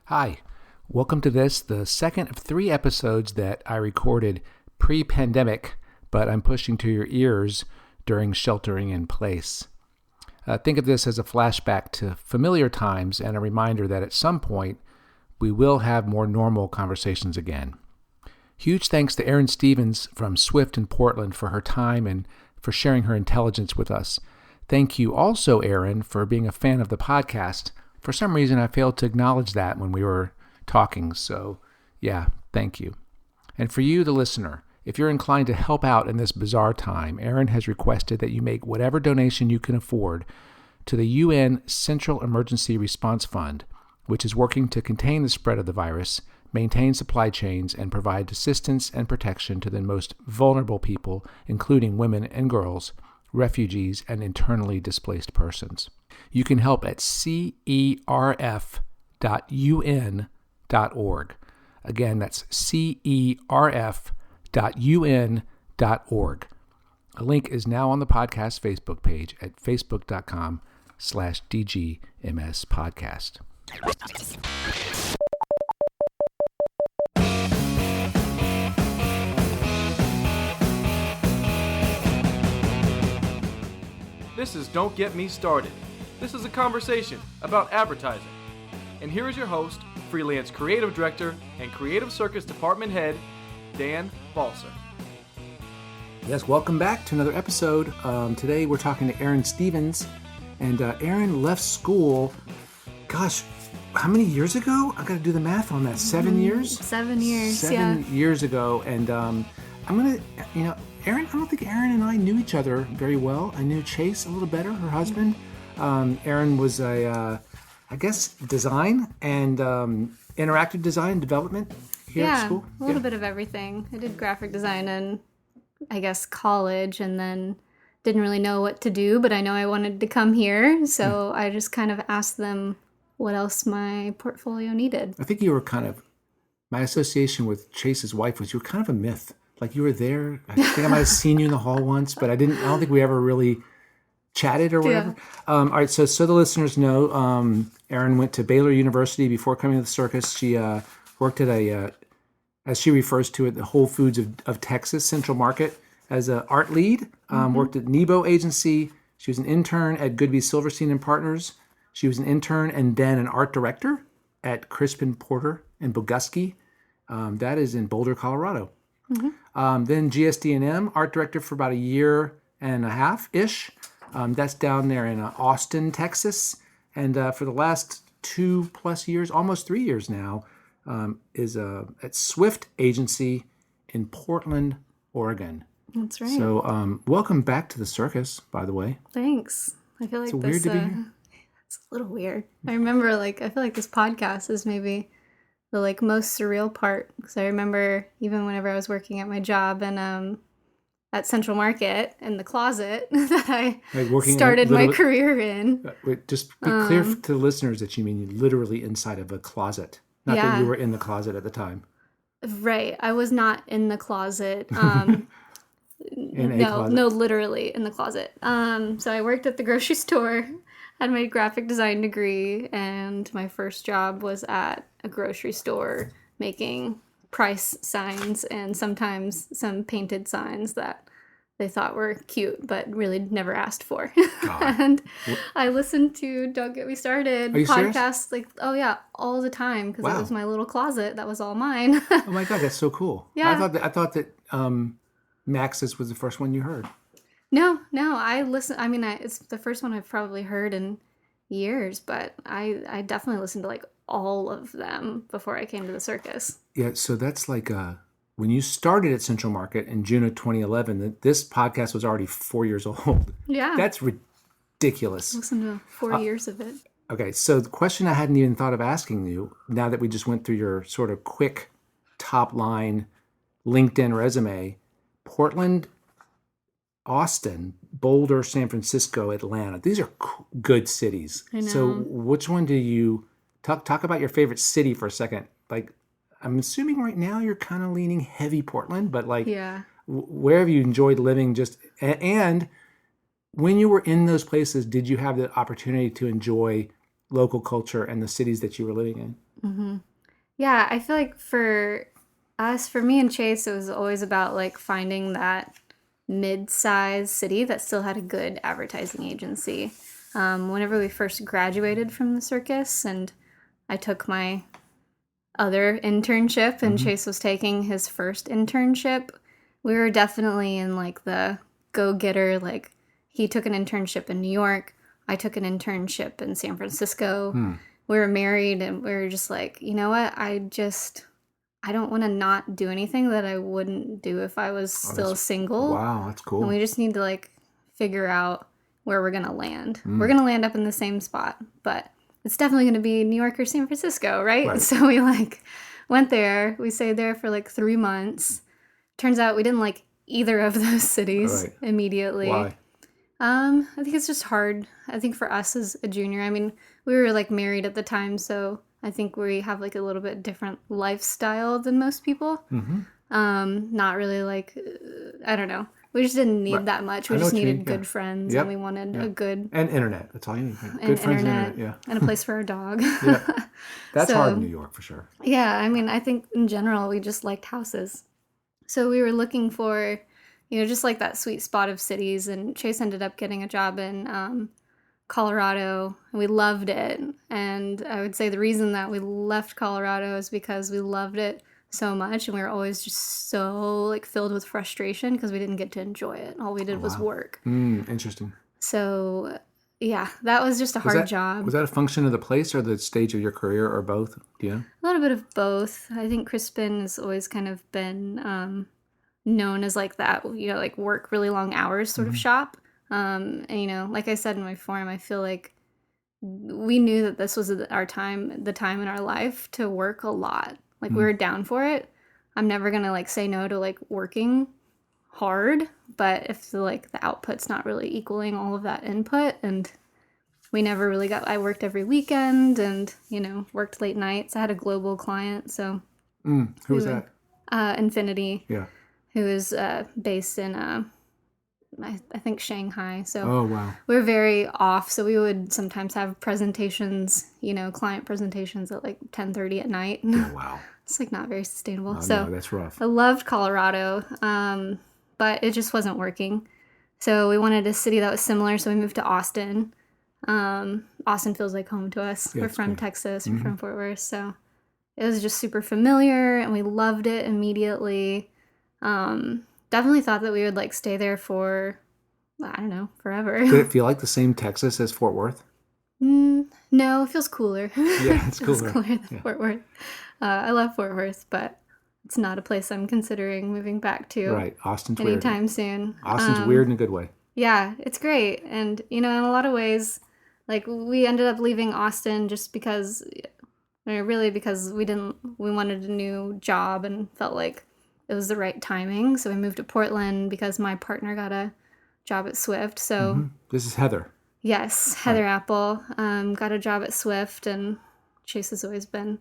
Hi, welcome to the second of 3 episodes that I recorded pre-pandemic, but I'm pushing to your ears during sheltering in place. Think of this as a flashback to familiar times and a reminder that at some point we will have more normal conversations again. Huge thanks to Erin Stevens from Swift in Portland for her time and for sharing her intelligence with us. Thank you also, Erin, for being a fan of the podcast. For some reason, I failed to acknowledge that when we were talking, so yeah, thank you. And for you, the listener, if you're inclined to help out in this bizarre time, Erin has requested that you make whatever donation you can afford to the UN Central Emergency Response Fund, which is working to contain the spread of the virus, maintain supply chains, and provide assistance and protection to the most vulnerable people, including women and girls, refugees, and internally displaced persons. You can help at cerf.un.org. Again, that's cerf.un.org. A link is now on the podcast Facebook page at facebook.com/DGMS podcast. This is Don't Get Me Started. This is a conversation about advertising. And here is your host, freelance creative director and creative circus department head, Dan Balser. Yes, welcome back to another episode. Today we're talking to Erin Stevens, and Erin left school, gosh, how many years ago? I got to do the math on that. 7 years? 7 years, 7 years ago, and I'm going to, Erin, I don't think Erin and I knew each other very well. I knew Chase a little better, her husband. Erin was I guess, design and interactive design development here at school. A little bit of everything. I did graphic design in, I guess, college, and then didn't really know what to do, but I know I wanted to come here, so I just kind of asked them what else my portfolio needed. I think you were my association with Chase's wife was you were kind of a myth. Like you were there. I think I might have seen you in the hall once, but I don't think we ever really chatted or whatever. Yeah. All right, so the listeners know, Erin went to Baylor University before coming to the circus. She worked at as she refers to it, the Whole Foods of Texas Central Market as an art lead. Worked at Nebo Agency. She was an intern at Goodby Silverstein and Partners. She was an intern and then an art director at Crispin Porter and Boguski. That is in Boulder, Colorado. Then GSD&M, art director for about a year and a half-ish. That's down there in Austin, Texas. And for the last 2+ years, almost 3 years now, is at Swift Agency in Portland, Oregon. That's right. So welcome back to the circus, by the way. Thanks. I feel like it's weird to be here. It's a little weird. I remember, I feel like this podcast is maybe the most surreal part, because I remember even whenever I was working at my job and at Central Market in the closet that I started my career in. Wait, just be clear to the listeners that you mean literally inside of a closet, not that you were in the closet at the time. Right, I was not in the closet. Closet. No, literally in the closet. So I worked at the grocery store. Had my graphic design degree, and my first job was at a grocery store making price signs and sometimes some painted signs that they thought were cute but really never asked for. And I listened to Don't Get Me Started podcasts all the time because it was my little closet. That was all mine. Oh my God, that's so cool. Yeah. I thought that Max's was the first one you heard. No, I listen. I mean, it's the first one I've probably heard in years, but I definitely listened to all of them before I came to the circus. Yeah, so that's when you started at Central Market in June of 2011, this podcast was already 4 years old. Yeah. That's ridiculous. Listen to 4 years of it. Okay, so the question I hadn't even thought of asking you, now that we just went through your sort of quick top line LinkedIn resume, Portland, Austin, Boulder, San Francisco, Atlanta. These are good cities. I know. So which one do you talk about your favorite city for a second? I'm assuming right now you're kind of leaning heavy Portland, but where have you enjoyed living and when you were in those places, did you have the opportunity to enjoy local culture and the cities that you were living in? Mm-hmm. Yeah, I feel like for me and Chase, it was always about like finding that mid-sized city that still had a good advertising agency. Whenever we first graduated from the circus and I took my other internship and Chase was taking his first internship, we were definitely in like the go-getter, like he took an internship in New York, I took an internship in San Francisco. We were married and we were just like, you know what, I don't want to not do anything that I wouldn't do if I was still single. Wow, that's cool. And we just need to like figure out where we're going to land. We're going to land up in the same spot, but it's definitely going to be New York or San Francisco, right? So we like went there. We stayed there for like 3 months. Turns out we didn't like either of those cities immediately. Why? I think it's just hard. I think for us as a junior, I mean, we were like married at the time, so I think we have like a little bit different lifestyle than most people. Not really like, I don't know. We just didn't need that much. We just needed good friends and we wanted a good... And internet. That's all you need. Good friends and internet. And a place for our dog. That's hard in New York for sure. Yeah, I mean, I think in general, we just liked houses. So we were looking for, you know, just like that sweet spot of cities. And Chase ended up getting a job in Colorado. And we loved it. And I would say the reason that we left Colorado is because we loved it so much and we were always just so like filled with frustration because we didn't get to enjoy it. All we did was work. Interesting. So yeah, that was just a hard job. Was that a function of the place or the stage of your career or both? Do you know? A little bit of both. I think Crispin has always kind of been known as like that, you know, like work really long hours sort of shop. And you know, like I said in my forum, I feel like we knew that this was the time in our life to work a lot. Like we were down for it. I'm never gonna like say no to like working hard, but if the output's not really equaling all of that input, and we never really I worked every weekend and, you know, worked late nights. I had a global client, so. Who was that? Infinity. Yeah. Who is based in, I think Shanghai. So oh, wow. We were very off. So we would sometimes have presentations, you know, client presentations at like 10:30 at night. Oh, wow. It's like not very sustainable. Oh, so no, that's rough. I loved Colorado, but it just wasn't working. So we wanted a city that was similar. So we moved to Austin. Austin feels like home to us. Yeah, we're from Texas. We're from Fort Worth. So it was just super familiar and we loved it immediately. Definitely thought that we would like stay there for, I don't know, forever. Did it feel like the same Texas as Fort Worth? No, it feels cooler. Yeah, it's cooler. It feels cooler than Fort Worth. I love Fort Worth, but it's not a place I'm considering moving back to. Right, Austin's anytime weird. soon. Austin's weird in a good way. Yeah, it's great. And, you know, in a lot of ways, like we ended up leaving Austin just because, really because we wanted a new job and felt like it was the right timing. So we moved to Portland because my partner got a job at Swift. So This is Heather. Yes, Heather Apple got a job at Swift, and Chase has always been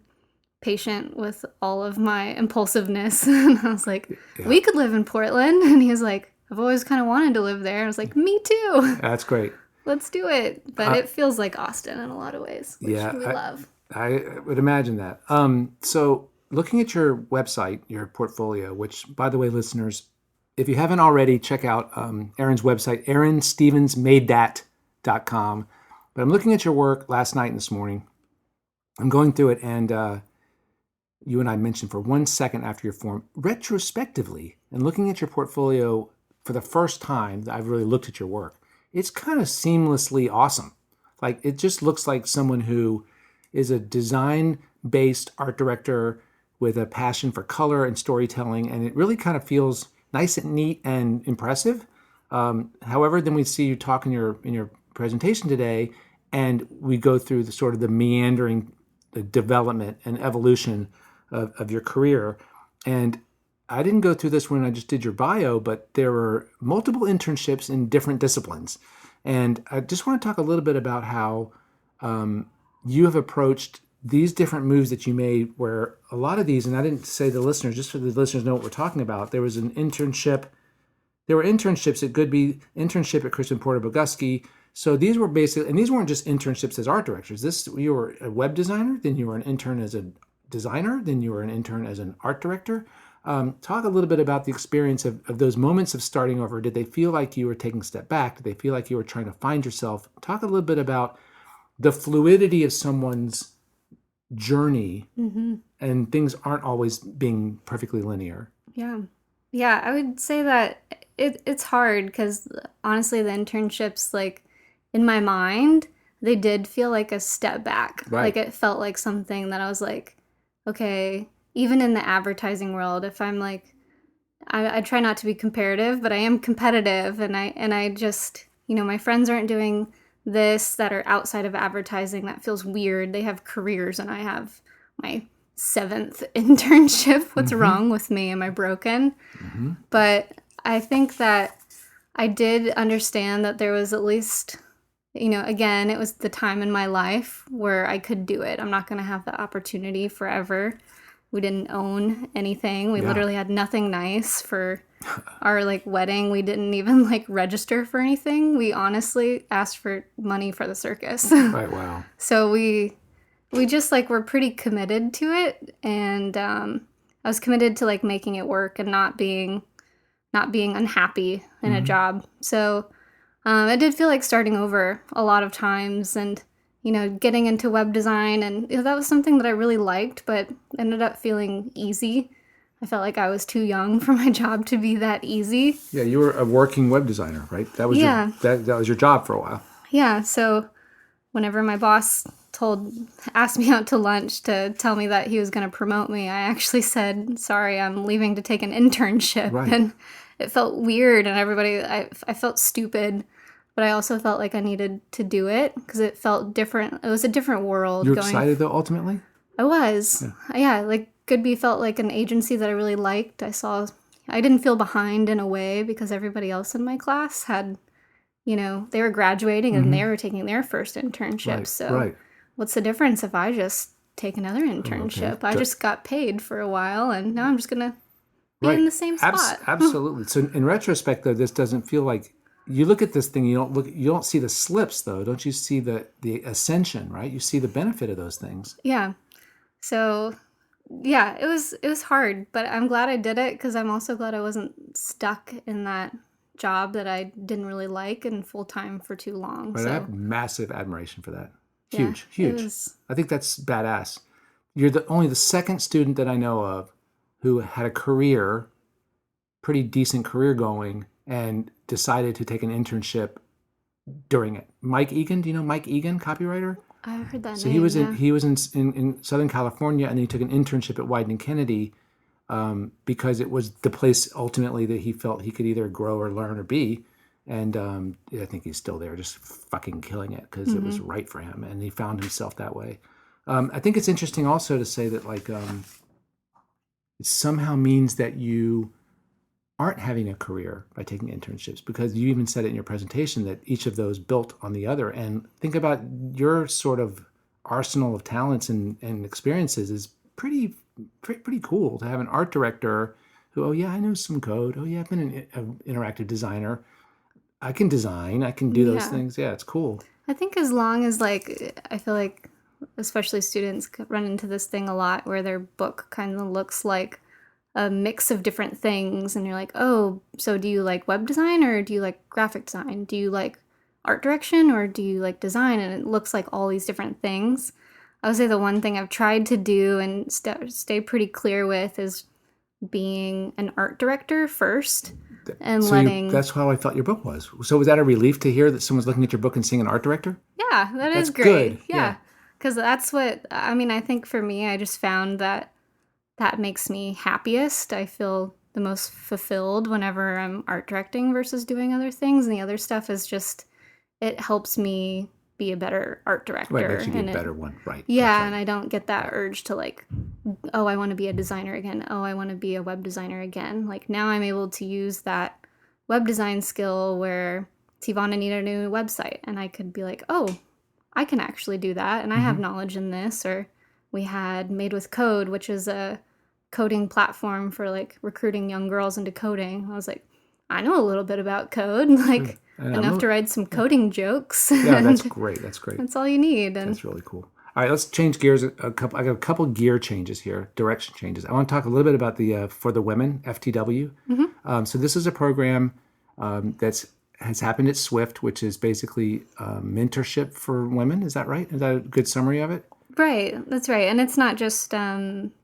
patient with all of my impulsiveness. And I was like, we could live in Portland. And he was like, I've always kind of wanted to live there. I was like, me too. That's great. Let's do it. But it feels like Austin in a lot of ways, which we love. I would imagine that. So looking at your website, your portfolio, which, by the way, listeners, if you haven't already, check out Erin's website, erinstevensmadethat.com. But I'm looking at your work last night and this morning. I'm going through it, and you and I mentioned for 1 second after your form, retrospectively, and looking at your portfolio for the first time that I've really looked at your work, it's kind of seamlessly awesome. Like, it just looks like someone who is a design-based art director with a passion for color and storytelling, and it really kind of feels nice and neat and impressive. However, then we see you talk in your presentation today, and we go through the sort of the meandering development and evolution of your career. And I didn't go through this when I just did your bio, but there were multiple internships in different disciplines. And I just want to talk a little bit about how you have approached these different moves that you made, where a lot of these, and I didn't say to the listeners, just so the listeners know what we're talking about, there were internships. It could be internship at Kristen Porter Boguski, So these were basically, and these weren't just internships as art directors. You were a web designer, then you were an intern as a designer, then you were an intern as an art director. Talk a little bit about the experience of those moments of starting over. Did they feel like you were taking a step back? Did they feel like you were trying to find yourself? Talk a little bit about the fluidity of someone's journey, and things aren't always being perfectly linear. Yeah, I would say that it's hard because honestly, the internships, like in my mind, they did feel like a step back. Right. Like it felt like something that I was like, okay, even in the advertising world, if I'm like, I try not to be comparative, but I am competitive, and I just, my friends aren't doing this that are outside of advertising. That feels weird. They have careers, and I have my 7th internship. What's wrong with me? Am I broken? But I think that I did understand that there was at least, again, it was the time in my life where I could do it. I'm not going to have the opportunity forever. We didn't own anything. We literally had nothing nice for our wedding. We didn't even register for anything. We honestly asked for money for the circus. Right. Wow. So we just were pretty committed to it, and I was committed to making it work and not being unhappy in a job. So it did feel like starting over a lot of times, and getting into web design, and that was something that I really liked, but ended up feeling easy. I felt like I was too young for my job to be that easy. Yeah, you were a working web designer, right? That was that was your job for a while. Yeah, so whenever my boss asked me out to lunch to tell me that he was going to promote me, I actually said, sorry, I'm leaving to take an internship. Right. And it felt weird, and I felt stupid, but I also felt like I needed to do it because it felt different. It was a different world. You're excited though, ultimately? I was. Yeah, Goodby felt like an agency that I really liked. I didn't feel behind in a way because everybody else in my class had, they were graduating and they were taking their first internship. Right, so right. What's the difference if I just take another internship? Okay. I just got paid for a while, and now I'm just going to be in the same spot. Absolutely. So in retrospect, though, this doesn't feel like, you look at this thing, you don't see the slips, though. Don't you see the ascension, right? You see the benefit of those things. Yeah. So yeah, it was hard, but I'm glad I did it because I'm also glad I wasn't stuck in that job that I didn't really like and full time for too long. Right, so I have massive admiration for that. Yeah, Huge. I think that's badass. You're only the second student that I know of who had a career, pretty decent career going, and decided to take an internship during it. Mike Egan, do you know Mike Egan, copywriter? I've heard that So name. he was in Southern California, and then he took an internship at Wieden Kennedy because it was the place ultimately that he felt he could either grow or learn or be. And I think he's still there, just fucking killing it because it was right for him, and he found himself that way. I think it's interesting also to say that it somehow means that you aren't having a career by taking internships, because you even said it in your presentation that each of those built on the other. And think about your sort of arsenal of talents and experiences is pretty cool to have an art director who, I know some code. I've been an interactive designer. I can design. I can do those things. Yeah, it's cool. I think as long as I feel like especially students run into this thing a lot where their book kind of looks like a mix of different things, and you're like, oh, so do you like web design, or do you like graphic design? Do you like art direction, or do you like design? And it looks like all these different things. I would say the one thing I've tried to do and stay pretty clear with is being an art director first. And that's how I felt your book was. So was that a relief to hear that someone's looking at your book and seeing an art director? Yeah, that's great. Good. Yeah. Because that's what, I think for me, I just found that makes me happiest. I feel the most fulfilled whenever I'm art directing versus doing other things. And the other stuff is just, it helps me be a better art director. Right, makes you be a better one, right. Yeah, right. And I don't get that urge to I want to be a designer again. Oh, I want to be a web designer again. Now I'm able to use that web design skill where Tivana needed a new website, and I could be like, oh, I can actually do that, and I have knowledge in this. Or we had Made with Code, which is a coding platform for recruiting young girls into coding. I was like, I know a little bit about code. enough to write some coding jokes. Yeah, that's great. That's great. That's all you need. And that's really cool. All right, let's change gears. I got a couple gear changes here, direction changes. I want to talk a little bit about the for the women FTW. So this is a program has happened at Swift, which is basically mentorship for women. Is that right? Is that a good summary of it? Right, that's right. And it's not just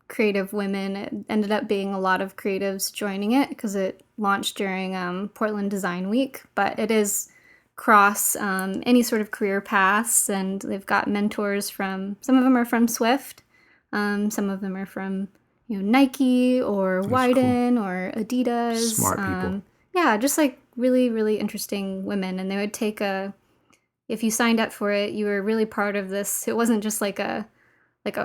creative women. It ended up being a lot of creatives joining it because it launched during Portland Design Week. But it is cross any sort of career paths, and they've got mentors from, some of them are from Swift, some of them are from Nike or Wyden or Adidas. Smart people. Yeah, just like really, really interesting women. And they would take if you signed up for it, you were really part of this. It wasn't just like a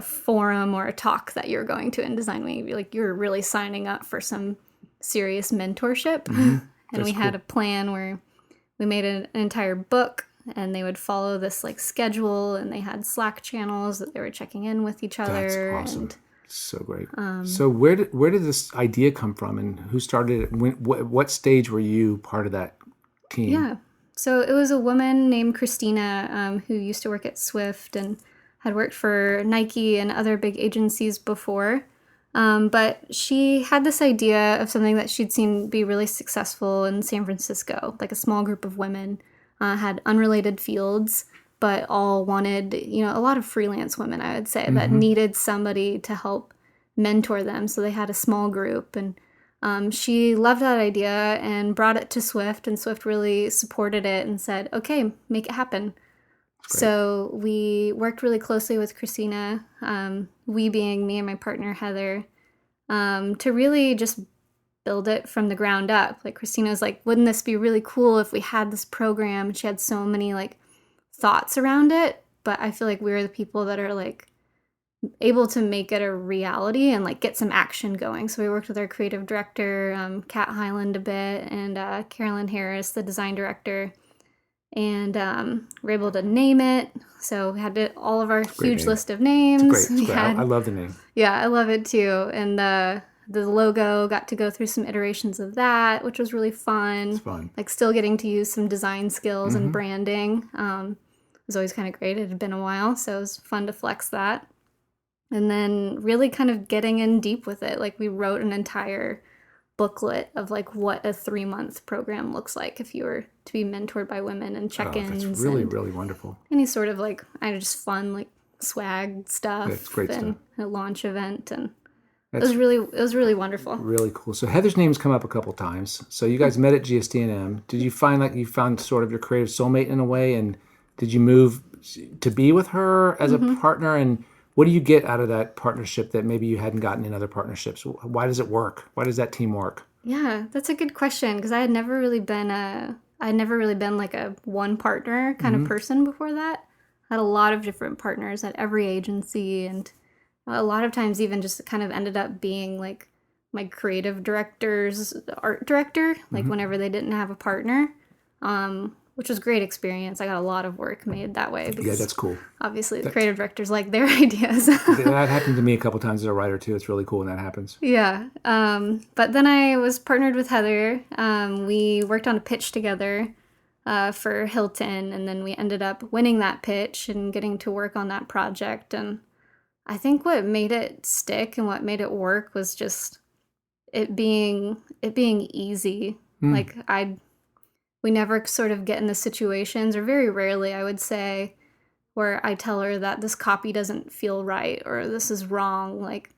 forum or a talk that you were going to in Design Week. You were really signing up for some serious mentorship. And we had a plan where we made an entire book, and they would follow this like schedule, and they had Slack channels that they were checking in with each other. That's awesome. And so great. So where did this idea come from, and who started it? What stage were you part of that team? Yeah. So it was a woman named Christina who used to work at Swift and had worked for Nike and other big agencies before. But she had this idea of something that she'd seen be really successful in San Francisco. Like a small group of women had unrelated fields, but all wanted, a lot of freelance women, I would say, that needed somebody to help mentor them. So they had a small group, and she loved that idea and brought it to Swift, and Swift really supported it and said, okay, make it happen. So we worked really closely with Christina, we being me and my partner Heather, to really just build it from the ground up. Like Christina was like, wouldn't this be really cool if we had this program? She had so many like thoughts around it, but I feel like we're the people that are like able to make it a reality and like get some action going. So we worked with our creative director, Kat Highland a bit, and Carolyn Harris, the design director. And we're able to name it. So we had all of our huge list of names. It's great. I love the name. Yeah, I love it too. And the logo, got to go through some iterations of that, which was really fun. It's fun. Like still getting to use some design skills and branding. It was always kind of great. It had been a while, so it was fun to flex that. And then really kind of getting in deep with it. Like we wrote an entire booklet of like what a 3-month program looks like if you were to be mentored by women and check-ins. That's really, really wonderful. Any sort of like, just fun like swag stuff. It's great and stuff. A launch event, and it was really wonderful. Really cool. So Heather's name's come up a couple times. So you guys met at GSD&M. Did you find like you found sort of your creative soulmate in a way, and did you move to be with her as a partner? And what do you get out of that partnership that maybe you hadn't gotten in other partnerships? Why does it work? Why does that team work? Yeah, that's a good question, because I had never really been like a one partner kind of person before that. I had a lot of different partners at every agency, and a lot of times even just kind of ended up being like my creative director's art director, like whenever they didn't have a partner. Which was a great experience. I got a lot of work made that way. Yeah, that's cool. Obviously, the creative directors like their ideas. That happened to me a couple times as a writer, too. It's really cool when that happens. Yeah. But then I was partnered with Heather. We worked on a pitch together for Hilton, and then we ended up winning that pitch and getting to work on that project. And I think what made it stick and what made it work was just it being easy. Like we never sort of get in the situations, or very rarely, I would say, where I tell her that this copy doesn't feel right or this is wrong. Like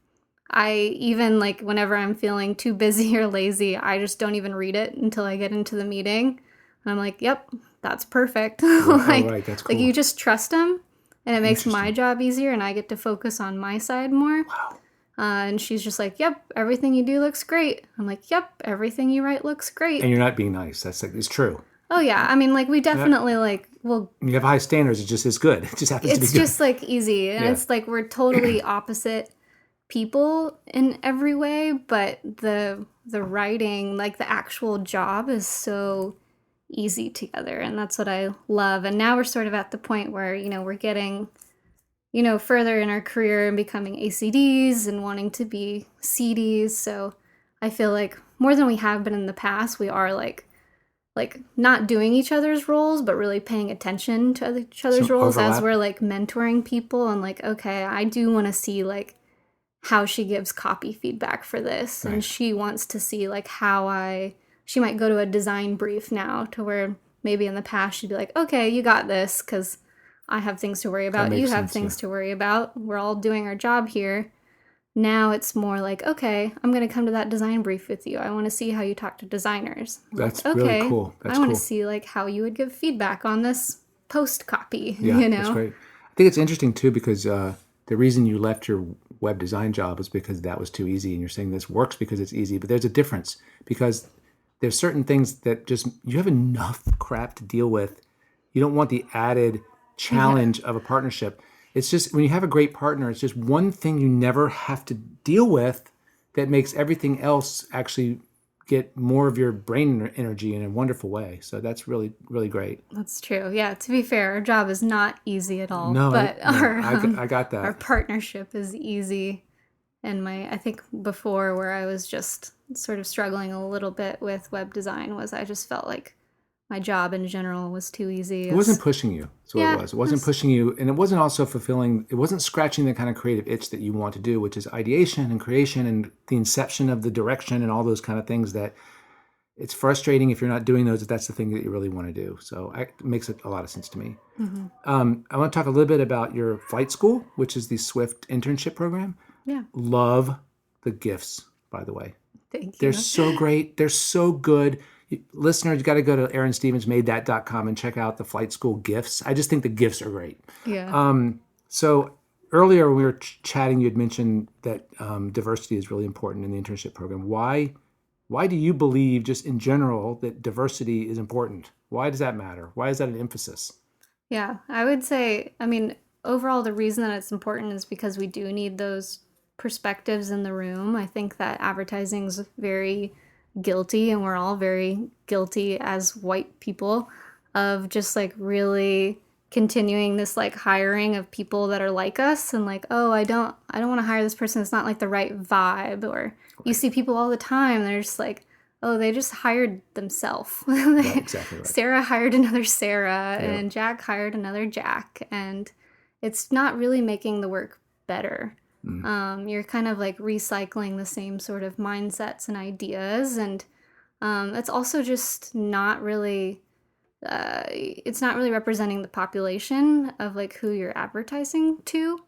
even like whenever I'm feeling too busy or lazy, I just don't even read it until I get into the meeting. And I'm like, yep, that's perfect. Right, that's cool. Like you just trust them, and it makes my job easier, and I get to focus on my side more. Wow. And she's just like, yep, everything you do looks great. I'm like, yep, everything you write looks great. And you're not being nice. That's like, it's true. Oh, yeah. I mean, like, we definitely, like, well... You have high standards. It just is good. It just happens to be good. It's just, like, easy. And it's like we're totally opposite people in every way, but the writing, like, the actual job is so easy together. And that's what I love. And now we're sort of at the point where, we're getting... further in our career and becoming ACDs and wanting to be CDs. So I feel like more than we have been in the past, we are like like not doing each other's roles, but really paying attention to each other's roles as we're like mentoring people and like, okay, I do want to see like how she gives copy feedback for this. Right. And she wants to see like she might go to a design brief now to where maybe in the past she'd be like, okay, you got this because I have things to worry about. You have things to worry about. We're all doing our job here. Now it's more like, okay, I'm going to come to that design brief with you. I want to see how you talk to designers. That's like, okay, really cool. I want to see like how you would give feedback on this post copy. Yeah, that's great. I think it's interesting too because the reason you left your web design job is because that was too easy, and you're saying this works because it's easy. But there's a difference because there's certain things that just you have enough crap to deal with. You don't want the added challenge of a partnership. It's just when you have a great partner, it's just one thing you never have to deal with that makes everything else actually get more of your brain energy in a wonderful way. So that's really, really great. That's true. Yeah. To be fair, our job is not easy at all. No, but I got that. Our partnership is easy. And I think before where I was just sort of struggling a little bit with web design was I just felt like my job in general was too easy. It wasn't pushing you. That's what it was. It wasn't pushing you. And it wasn't also fulfilling. It wasn't scratching the kind of creative itch that you want to do, which is ideation and creation and the inception of the direction and all those kind of things that it's frustrating if you're not doing those, if that's the thing that you really want to do. So it makes a lot of sense to me. Mm-hmm. I want to talk a little bit about your flight school, which is the Swift internship program. Yeah. Love the gifts, by the way. Thank you. They're so great. They're so good. Listeners, you got to go to ErinStevensMadeThat.com and check out the flight school gifts. I just think the gifts are great. Yeah. So earlier when we were chatting, you had mentioned that diversity is really important in the internship program. Why do you believe, just in general, that diversity is important? Why does that matter? Why is that an emphasis? Yeah, I would say, overall, the reason that it's important is because we do need those perspectives in the room. I think that advertising's very guilty, and we're all very guilty as white people of just like really continuing this like hiring of people that are like us and like, oh, I don't want to hire this person. It's not like the right vibe. Or you see people all the time. They're just like, oh, they just hired themselves. Right, exactly right. Sarah hired another Sarah and Jack hired another Jack. And it's not really making the work better. You're kind of like recycling the same sort of mindsets and ideas. And it's also just not really, it's not really representing the population of like who you're advertising to.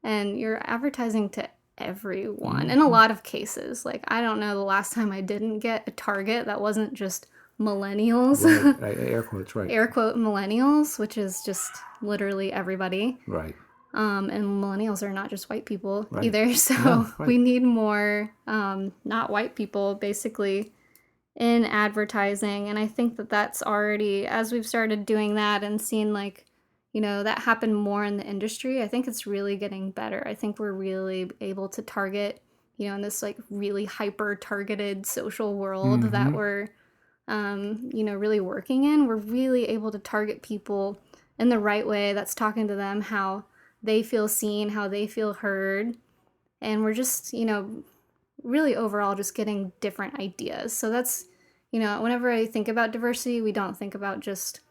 And you're advertising to everyone in a lot of cases. Like, I don't know the last time I didn't get a target that wasn't just millennials. Right. Air quotes, right. Air quote millennials, which is just literally everybody. Right. And millennials are not just white people either. So we need more not white people basically in advertising. And I think that that's already, as we've started doing that and seen like, that happen more in the industry, I think it's really getting better. I think we're really able to target, in this like really hyper targeted social world that we're, really working in. We're really able to target people in the right way that's talking to them how they feel seen, how they feel heard. And we're just, really overall just getting different ideas. So that's, whenever I think about diversity, we don't think about just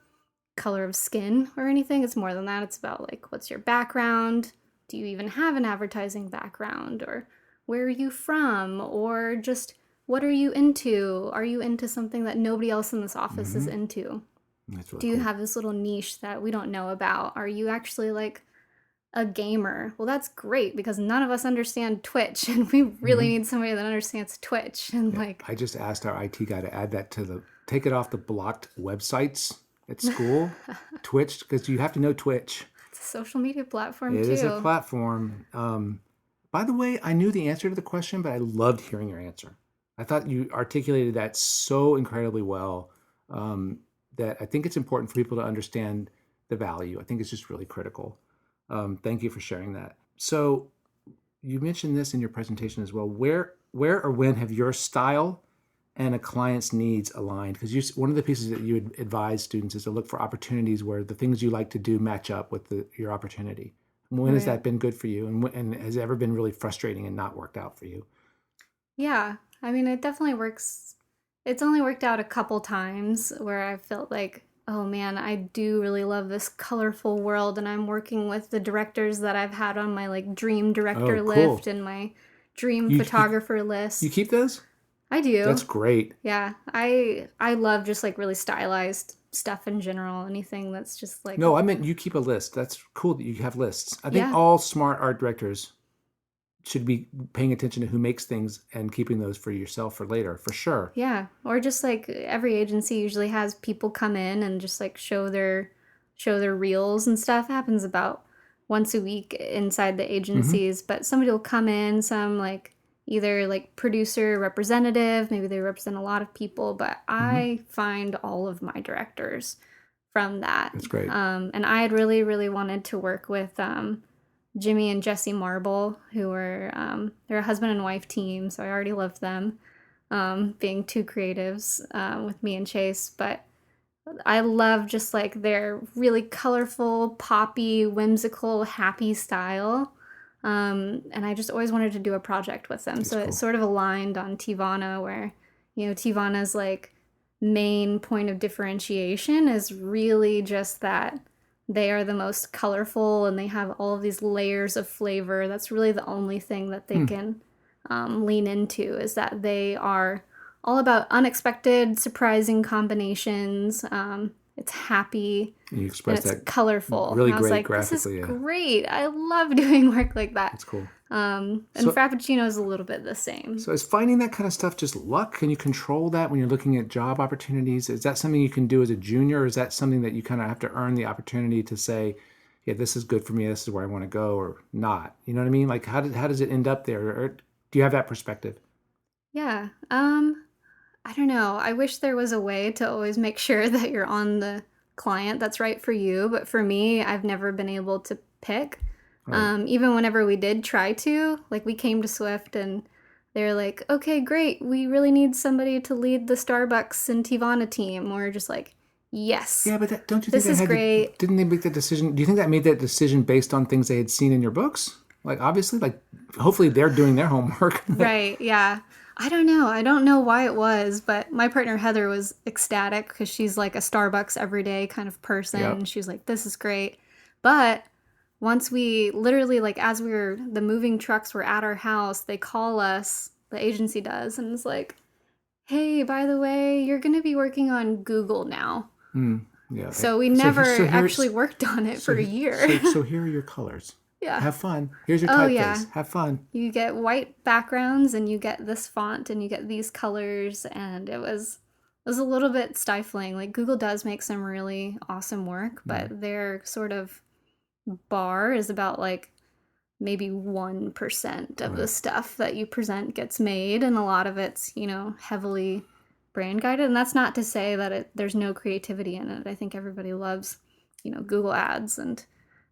color of skin or anything. It's more than that. It's about like, what's your background? Do you even have an advertising background? Or where are you from? Or just what are you into? Are you into something that nobody else in this office is into? That's really Do you cool. have this little niche that we don't know about? Are you actually like a gamer? Well, that's great because none of us understand Twitch, and we really need somebody that understands Twitch. And I just asked our IT guy to add that take it off the blocked websites at school, Twitch, because you have to know Twitch. It's a social media platform too. It is a platform. By the way, I knew the answer to the question, but I loved hearing your answer. I thought you articulated that so incredibly well that I think it's important for people to understand the value. I think it's just really critical. Thank you for sharing that. So you mentioned this in your presentation as well. Where or when have your style and a client's needs aligned? Because one of the pieces that you would advise students is to look for opportunities where the things you like to do match up with your opportunity. When has that been good for you? And has it ever been really frustrating and not worked out for you? Yeah. It definitely works It's only worked out a couple times where I felt like, oh man, I do really love this colorful world, and I'm working with the directors that I've had on my like dream director list and my dream photographer list. You keep those? I do. That's great. Yeah, I love just like really stylized stuff in general. Anything that's just like. No, I meant you keep a list. That's cool that you have lists. I think all smart art directors should be paying attention to who makes things and keeping those for yourself for later, for sure. Yeah, or just like every agency usually has people come in and just like show their reels and stuff. It happens about once a week inside the agencies, but somebody will come in, some like either like producer representative, maybe they represent a lot of people, but I find all of my directors from that. That's great. And I had really, really wanted to work with Jimmy and Jesse Marble, who were they're a husband and wife team, so I already loved them, being two creatives with me and Chase. But I love just like their really colorful, poppy, whimsical, happy style. And I just always wanted to do a project with them. That's so cool. It sort of aligned on Tivana, where, you know, Tivana's like main point of differentiation is really just that they are the most colorful and they have all of these layers of flavor. That's really the only thing that they can lean into, is that they are all about unexpected, surprising combinations. It's happy. And you express and that it's colorful. really and I was great like, graphically. This is great. I love doing work like that. That's cool. And Frappuccino is a little bit the same. So is finding that kind of stuff just luck? Can you control that when you're looking at job opportunities? Is that something you can do as a junior, or is that something that you kind of have to earn the opportunity to say, yeah, this is good for me, this is where I want to go, or not? You know what I mean? Like, how does it end up there? Or do you have that perspective? Yeah. I don't know. I wish there was a way to always make sure that you're on the client that's right for you. But for me, I've never been able to pick. Right. Even whenever we did try to, like we came to Swift and they're like, okay, great. We really need somebody to lead the Starbucks and Tivana team. We're just like, yes. Yeah, but don't you think this is great? Didn't they make that decision? Do you think that made that decision based on things they had seen in your books? Like, obviously, like, hopefully they're doing their homework. Right, yeah. I don't know. I don't know why it was, but my partner Heather was ecstatic because she's like a Starbucks everyday kind of person. Yep. And she's like, this is great. But once we literally, like, as the moving trucks were at our house, they call us, the agency does, and it's like, hey, by the way, you're going to be working on Google now. Yeah. So we never actually worked on it for a year. So here are your colors. Yeah. Have fun. Here's your typeface. Yeah. Have fun. You get white backgrounds and you get this font and you get these colors, and it was a little bit stifling. Like, Google does make some really awesome work, but their sort of bar is about like maybe 1% of the stuff that you present gets made, and a lot of it's, you know, heavily brand guided. And that's not to say that there's no creativity in it. I think everybody loves, you know, Google ads, and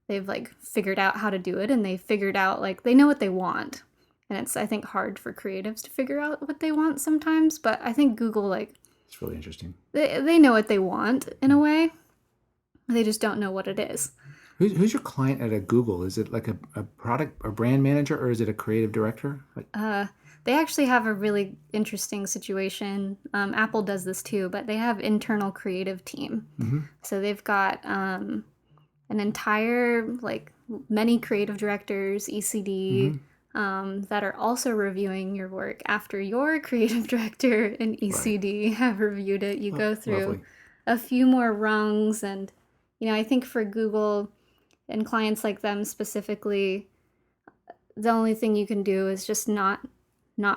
they've like figured out how to do it, and they figured out, like, they know what they want. And it's, I think, hard for creatives to figure out what they want sometimes, but I think Google, like, it's really interesting. They know what they want in a way. They just don't know what it is. Who's your client at a Google? Is it like a product or brand manager, or is it a creative director? They actually have a really interesting situation. Apple does this too, but they have internal creative team. So they've got an entire, like, many creative directors, ACD, that are also reviewing your work after your creative director and ACD have reviewed it. You go through a few more rungs, and, you know, I think for Google and clients like them specifically, the only thing you can do is just not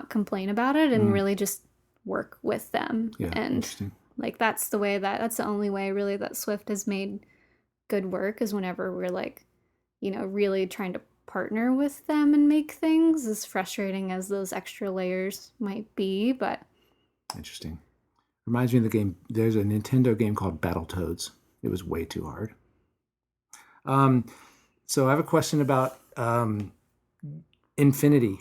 complain about it and really just work with them. Yeah, and like, that's the only way really that Swift has made good work, is whenever we're, like, you know, really trying to partner with them and make things, as frustrating as those extra layers might be. But interesting. Reminds me of the game. There's a Nintendo game called Battletoads. It was way too hard. So I have a question about Infinity.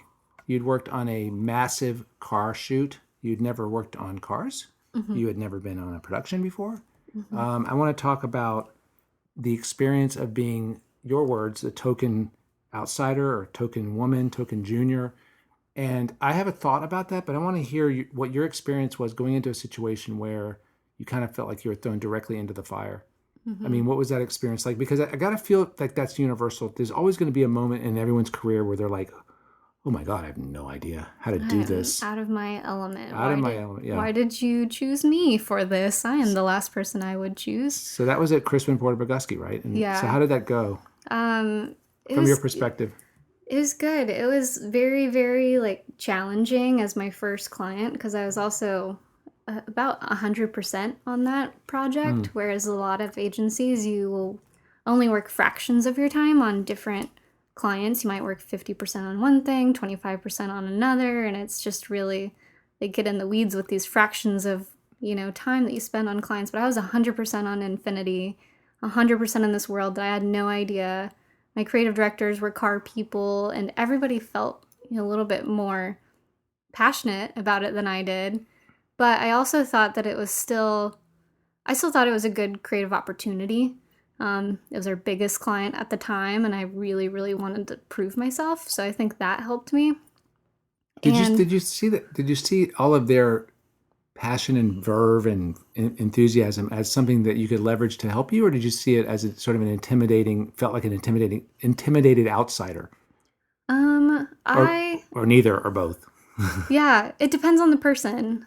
You'd worked on a massive car shoot. You'd never worked on cars. You had never been on a production before. I want to talk about the experience of being, your words, a token outsider or token woman, token junior, And I have a thought about that, but I want to hear what your experience was going into a situation where you kind of felt like you were thrown directly into the fire. I mean, what was that experience like? Because I got to feel like that's universal. There's always going to be a moment in everyone's career where they're like, oh my God, I have no idea how to do this. Out of my element. Yeah. Why did you choose me for this? I am the last person I would choose. So that was at Crispin Porter Bogusky, right? And yeah. So how did that go? From your perspective? It was good. It was very, very like challenging as my first client because I was also about 100% on that project, whereas a lot of agencies, you will only work fractions of your time on different clients. You might work 50% on one thing, 25% on another, and it's just really, they get in the weeds with these fractions of, time that you spend on clients. But I was 100% on Infinity, 100% in this world that I had no idea. My creative directors were car people, and everybody felt a little bit more passionate about it than I did. But I also thought that I still thought it was a good creative opportunity. It was our biggest client at the time, and I really, really wanted to prove myself. So I think that helped me. Did you see that? Did you see all of their passion and verve and enthusiasm as something that you could leverage to help you, or did you see it as a sort of felt like an intimidated outsider? Or neither, or both. Yeah, it depends on the person.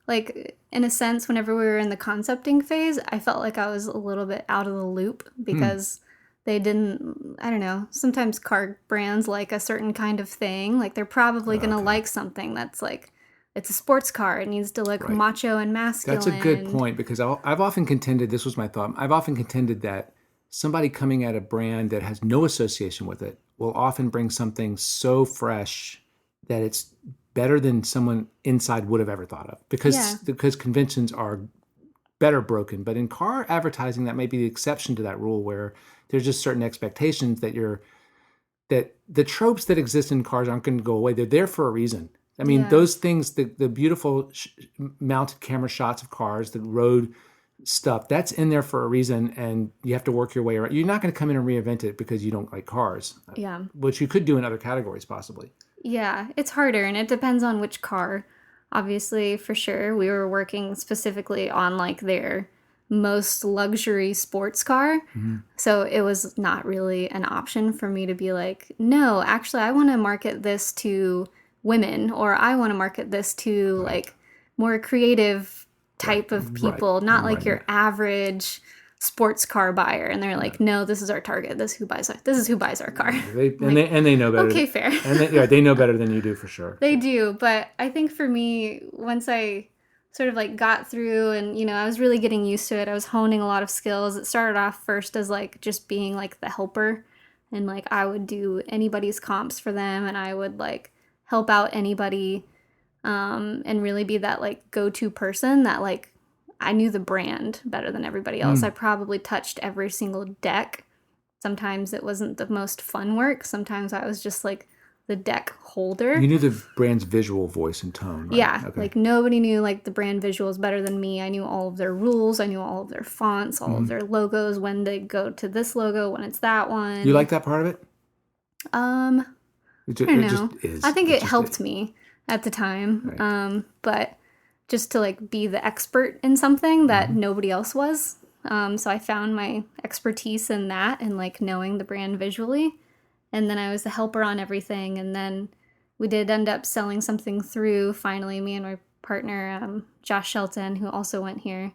Like, in a sense, whenever we were in the concepting phase, I felt like I was a little bit out of the loop because they didn't, I don't know, sometimes car brands like a certain kind of thing. Like, they're probably going to like something that's like, it's a sports car. It needs to look macho and masculine. That's a good point because I've often contended, this was my thought, I've often contended that somebody coming at a brand that has no association with it will often bring something so fresh that it's better than someone inside would have ever thought of because conventions are better broken. But in car advertising, that may be the exception to that rule where there's just certain expectations that the tropes that exist in cars aren't going to go away. They're there for a reason. I mean, those things, the beautiful mounted camera shots of cars, the road stuff, that's in there for a reason, and you have to work your way around. You're not going to come in and reinvent it because you don't like cars. Yeah. Which you could do in other categories, possibly. Yeah, it's harder, and it depends on which car. Obviously, for sure, we were working specifically on like their most luxury sports car. So it was not really an option for me to be like, no, actually, I want to market this to women, or I want to market this to like more creative type of people, not like your average sports car buyer. And they're like, no, this is our target. This is who buys our car. They know better. Okay, fair. And they know better than you do for sure. They do, but I think for me, once I sort of like got through and I was really getting used to it, I was honing a lot of skills. It started off first as like just being like the helper, and like I would do anybody's comps for them, and I would like help out anybody, and really be that like go-to person that like I knew the brand better than everybody else. I probably touched every single deck. Sometimes it wasn't the most fun work. Sometimes I was just like the deck holder. You knew the brand's visual voice and tone, right? Yeah, like nobody knew like the brand visuals better than me. I knew all of their rules. I knew all of their fonts, all of their logos, when they go to this logo, when it's that one. You like that part of it? I don't know. I think it helped me at the time. Right. But just to like be the expert in something that nobody else was. So I found my expertise in that and like knowing the brand visually. And then I was the helper on everything. And then we did end up selling something through, finally, me and my partner, Josh Shelton, who also went here.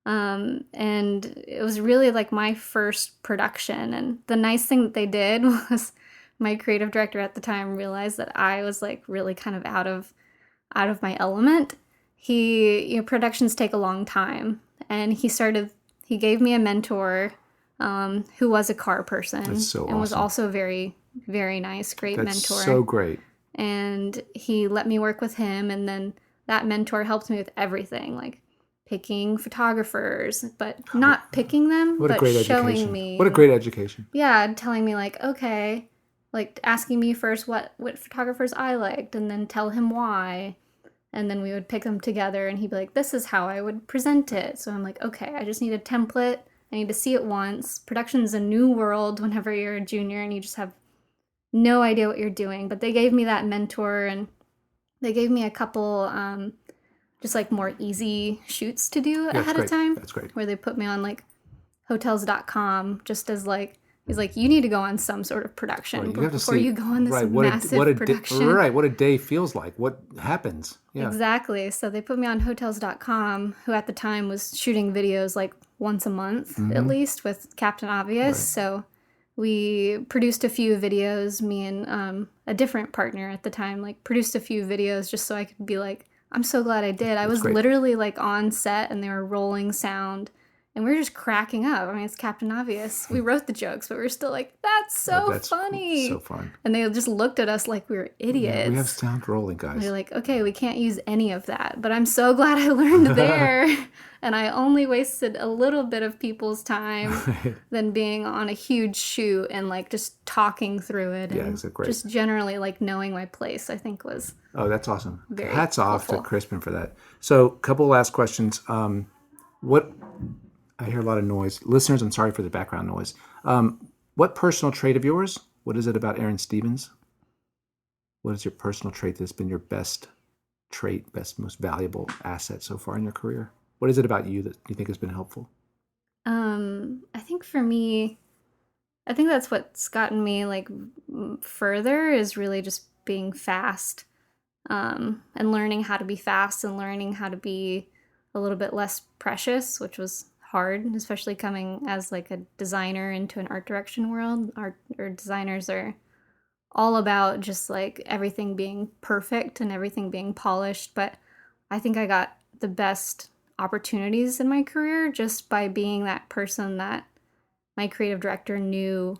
And it was really like my first production. And the nice thing that they did was my creative director at the time realized that I was like really kind of out of my element. Productions take a long time. And he gave me a mentor who was a car person. That's so awesome. And was also very, very nice, great mentor. That's so great. And he let me work with him, and then that mentor helped me with everything, like picking photographers, but not picking them, but showing me. What a great education. Yeah, telling me like, okay, like asking me first what photographers I liked, and then tell him why. And then we would pick them together, and he'd be like, this is how I would present it. So I'm like, okay, I just need a template. I need to see it once. Production's a new world whenever you're a junior and you just have no idea what you're doing. But they gave me that mentor, and they gave me a couple just like more easy shoots to do ahead of time. That's great. Where they put me on like hotels.com just as like, he's like, you need to go on some sort of production before you go on this massive production. What a day feels like. What happens. Yeah. Exactly. So they put me on hotels.com, who at the time was shooting videos like once a month at least with Captain Obvious. Right. So we produced a few videos, me and a different partner at the time, like produced a few videos just so I could be like, I'm so glad I did. I was literally like on set and they were rolling sound and we were just cracking up. I mean, it's Captain Obvious. We wrote the jokes, but we were still like, that's funny. So fun. And they just looked at us like we were idiots. Yeah, we have sound rolling, guys. They're like, okay, we can't use any of that. But I'm so glad I learned there. And I only wasted a little bit of people's time than being on a huge shoot and like just talking through it. Yeah, and it's great. Just generally like knowing my place, I think was. Oh, that's awesome. Very Hats off helpful. to Crispin for that. So a couple last questions. What I hear a lot of noise. Listeners, I'm sorry for the background noise. What personal trait of yours? What is it about Erin Stevens? What is your personal trait that's been your best trait, most valuable asset so far in your career? What is it about you that you think has been helpful? I think for me, I think that's what's gotten me like further is really just being fast, and learning how to be fast and learning how to be a little bit less precious, which was hard, especially coming as like a designer into an art direction world. Art or designers are all about just like everything being perfect and everything being polished. But I think I got the best opportunities in my career just by being that person that my creative director knew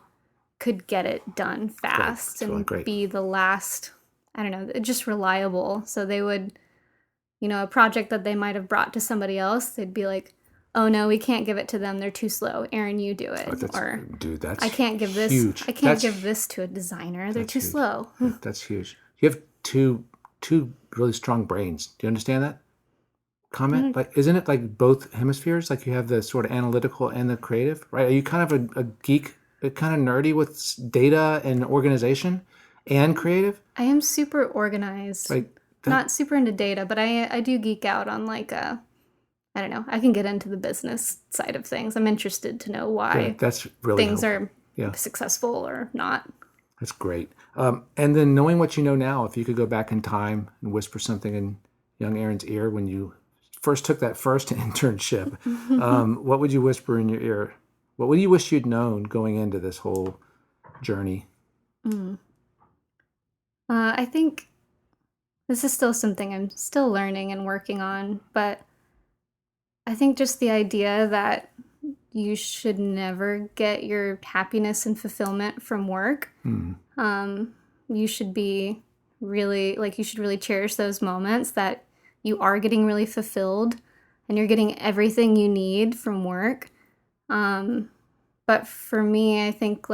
could get it done fast and be the last, I don't know, just reliable. So they would, a project that they might have brought to somebody else, they'd be like, oh no, we can't give it to them. They're too slow. Erin, you do it. That's I can't give this. Huge. I can't give this to a designer. They're too slow. That's huge. You have two really strong brains. Do you understand that comment? Like, isn't it like both hemispheres? Like you have the sort of analytical and the creative, right? Are you kind of a geek, kind of nerdy with data and organization and creative? I am super organized. Not super into data, but I do geek out on like I don't know. I can get into the business side of things. I'm interested to know why that's really things are successful or not. That's great. And then knowing what you know now, if you could go back in time and whisper something in young Erin's ear when you first took that first internship, what would you whisper in your ear? What would you wish you'd known going into this whole journey? I think this is still something I'm still learning and working on, but I think just the idea that you should never get your happiness and fulfillment from work. You should be really, you should really cherish those moments that you are getting really fulfilled and you're getting everything you need from work. But for me, I think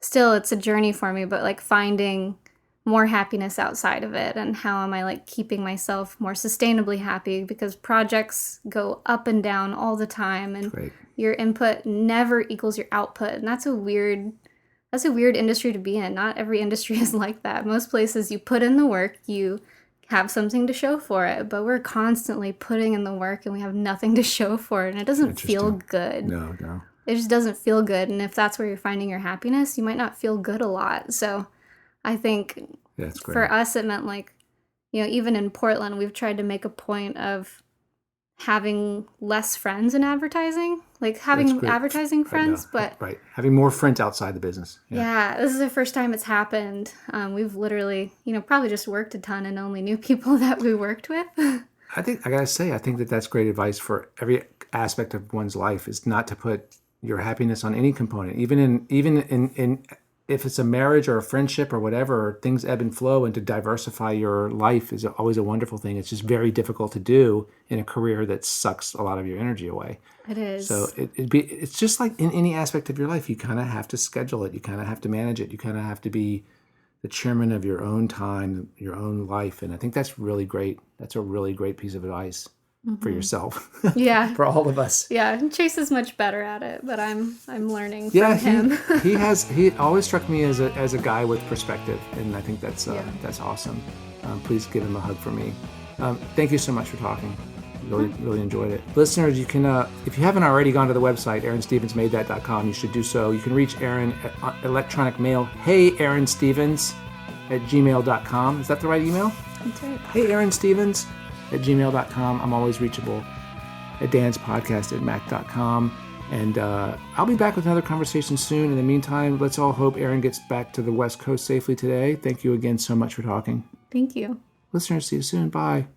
still it's a journey for me, but finding more happiness outside of it and how am I keeping myself more sustainably happy, because projects go up and down all the time and your input never equals your output, and that's a weird industry to be in. Not every industry is like that. Most places you put in the work, you have something to show for it, but we're constantly putting in the work and we have nothing to show for it, and it doesn't feel good. No. It just doesn't feel good, and if that's where you're finding your happiness, you might not feel good a lot. So I think for us, it meant even in Portland, we've tried to make a point of having less friends in advertising, having advertising friends, but having more friends outside the business. Yeah, this is the first time it's happened. We've literally, probably just worked a ton and only knew people that we worked with. I gotta say, I think that's great advice for every aspect of one's life, is not to put your happiness on any component, even in if it's a marriage or a friendship or whatever, things ebb and flow, and to diversify your life is always a wonderful thing. It's just very difficult to do in a career that sucks a lot of your energy away. It is. So it's just like in any aspect of your life, you kind of have to schedule it. You kind of have to manage it. You kind of have to be the chairman of your own time, your own life. And I think that's really great. That's a really great piece of advice. for yourself. Yeah. For all of us. Yeah. Chase is much better at it, but I'm learning from him. he always struck me as a guy with perspective, and I think that's awesome. Please give him a hug for me. Thank you so much for talking. Really enjoyed it. Listeners, you can, if you haven't already gone to the website, erinstevensmadethat.com, you should do so. You can reach Erin at electronic mail, heyerinstevens@gmail.com. Is that the right email? That's right. heyerinstevens@gmail.com. I'm always reachable at danspodcast@mac.com. And I'll be back with another conversation soon. In the meantime, let's all hope Erin gets back to the West Coast safely today. Thank you again so much for talking. Thank you. Listeners, see you soon. Bye.